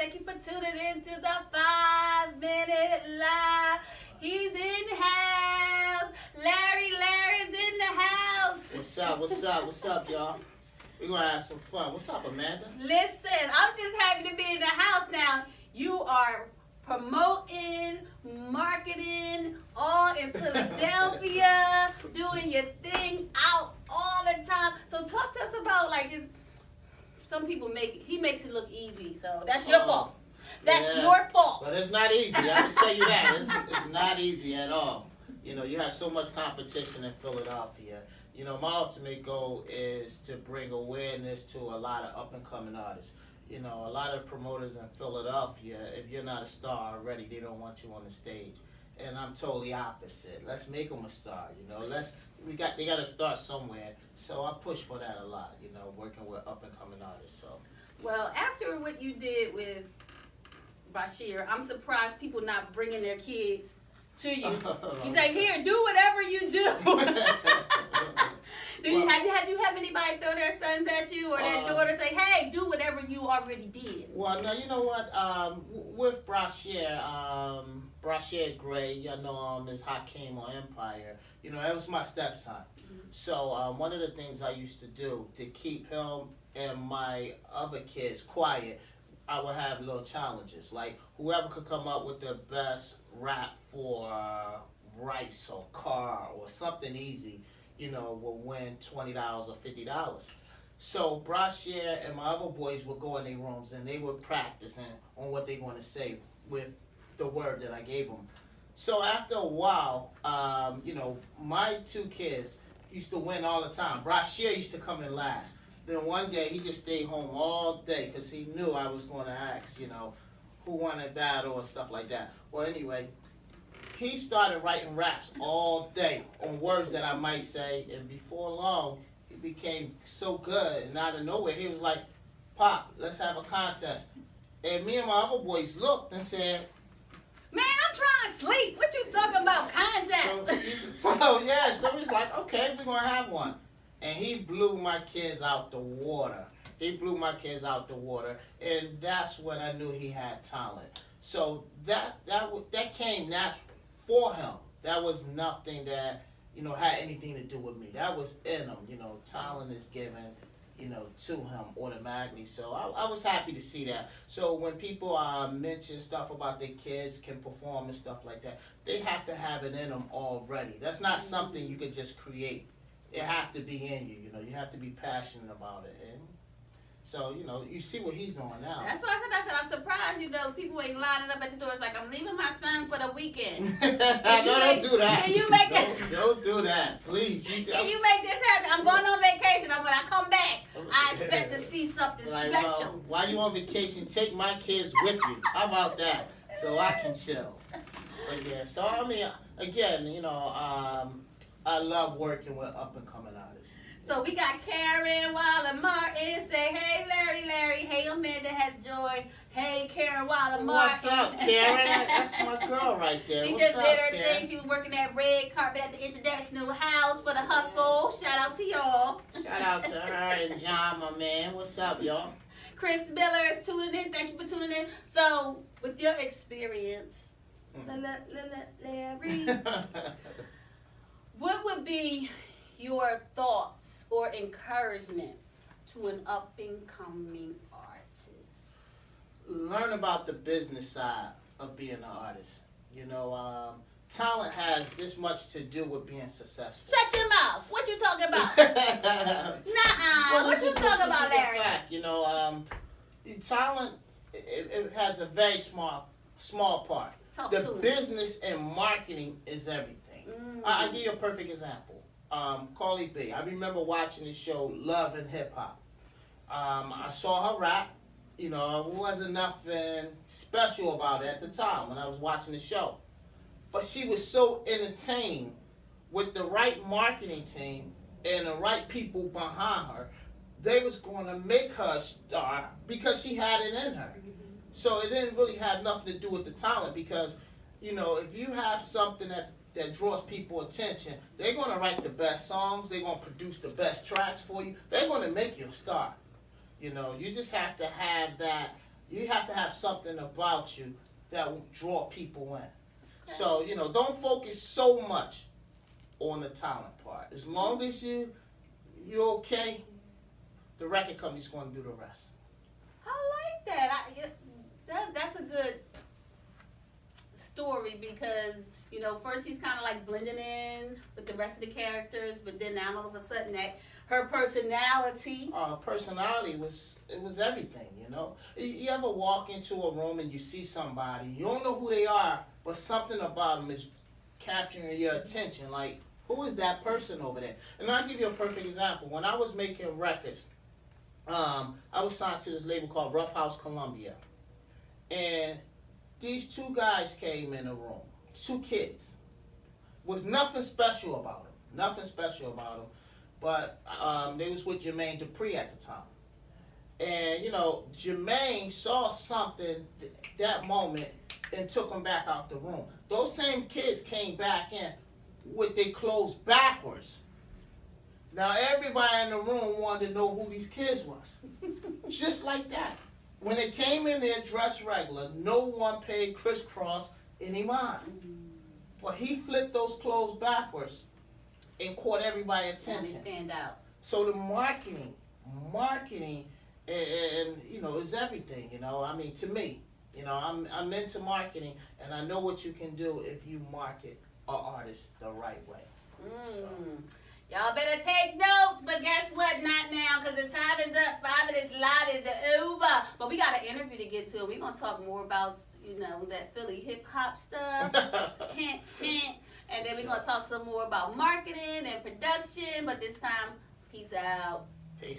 Thank you for tuning in to the 5 Minute Live. He's in the house. Larry's in the house. What's up, y'all? We're going to have some fun. What's up, Amanda? Listen, I'm just happy to be in the house now. You are promoting, marketing, all in Philadelphia, doing your thing out all the time. So talk to us about, like, some people he makes it look easy, so that's your fault. That's your fault. But it's not easy. I can tell you that. It's not easy at all. You know, you have so much competition in Philadelphia. You know, my ultimate goal is to bring awareness to a lot of up-and-coming artists. You know, a lot of promoters in Philadelphia, if you're not a star already, they don't want you on the stage. And I'm totally opposite. Let's make them a star, you know. They got to start somewhere. So I push for that a lot, you know, working with up-and-coming artists. So. Well, after what you did with Bashir, I'm surprised people not bringing their kids to you. He's like, here, do whatever you do. Have you have anybody throw their sons at you or their daughter say, hey, do whatever you already did? Well, no, you know what? With Brashear Gray, you know him as Hakeem on Empire. You know, that was my stepson. Mm-hmm. So one of the things I used to do to keep him and my other kids quiet, I would have little challenges. Like, whoever could come up with the best rap for rice or car or something easy, you know, will win $20 or $50. So Brashear and my other boys would go in their rooms and they would practice on what they're going to say with the word that I gave them. So after a while, you know, my two kids used to win all the time. Brashear used to come in last. Then one day he just stayed home all day because he knew I was going to ask, you know, who won a battle and stuff like that. Well, anyway, he started writing raps all day on words that I might say, and before long, he became so good, and out of nowhere, he was like, Pop, let's have a contest. And me and my other boys looked and said, man, I'm trying to sleep. What you talking about, contest? So he's like, okay, we're going to have one. And he blew my kids out the water. And that's when I knew he had talent. So that came natural for him. That was nothing that, you know, had anything to do with me. That was in him. You know, talent is given, you know, to him automatically. So I was happy to see that. So when people mention stuff about their kids can perform and stuff like that, they have to have it in them already. That's not something you could just create. It have to be in you, you know. You have to be passionate about it. And so, you know, you see what he's doing now. That's what I said. I'm surprised, you know, people ain't lining up at the doors like, I'm leaving my son for the weekend. No, don't do that. Can you make it? Don't do that, please. Can you make this happen? I'm going on vacation. When I come back, I expect to see something like, special. While you on vacation, take my kids with you. How about that? So I can chill. But yeah, so I mean, again, you know, I love working with up-and-coming artists. So we got Karen Waller Martin. Say, hey, Larry. Hey, Amanda has joined. Hey, Karen Waller Martin. What's up, Karen? That's my girl right there. She What's just up, did her Karen? thing. She was working that red carpet at the International House for the hustle. Shout out to y'all. Shout out to her and John, my man. What's up, y'all? Chris Miller is tuning in. Thank you for tuning in. So, with your experience, Larry, what would be your thoughts or encouragement to an up-and-coming artist? Learn about the business side of being an artist. You know, talent has this much to do with being successful. Shut your mouth. What you talking about? Nuh-uh. Well, what you talking about, Larry? Fact. You know, talent, it has a very small part. The business and marketing is everything. I'll give you a perfect example. Carly B. I remember watching the show Love and Hip Hop. I saw her rap. You know, it wasn't nothing special about it at the time when I was watching the show. But she was so entertained with the right marketing team and the right people behind her. They was going to make her a star because she had it in her. So it didn't really have nothing to do with the talent because, you know, if you have something that draws people attention, they're going to write the best songs, they're going to produce the best tracks for you, they're going to make you a star. You know, you just have to have that You have to have something about you that will draw people in. So, you know, don't focus so much on the talent part. As long as you're okay, the record company's going to do the rest. I like that. That's a good story because, you know, first she's kind of like blending in with the rest of the characters, but then now all of a sudden that her personality. Personality was everything, you know. You ever walk into a room and you see somebody, you don't know who they are, but something about them is capturing your attention. Like, who is that person over there? And I'll give you a perfect example. When I was making records, I was signed to this label called Rough House Columbia. And these two guys came in the room, two kids. Was nothing special about them. Nothing special about them. But they was with Jermaine Dupri at the time. And, you know, Jermaine saw something that moment and took them back out the room. Those same kids came back in with their clothes backwards. Now, everybody in the room wanted to know who these kids was. Just like that. When they came in there dressed regular, no one paid Criss Cross any mind. But he flipped those clothes backwards and caught everybody's attention. They stand out. So the marketing, and you know, is everything. You know, I mean, to me, you know, I'm into marketing, and I know what you can do if you market an artist the right way. So. Y'all better take notes, but guess what? Not now, because the time is up. 5 minutes live is over. But we got an interview to get to, and we're going to talk more about, you know, that Philly hip-hop stuff. Hint, hint. And then we're going to talk some more about marketing and production. But this time, peace out.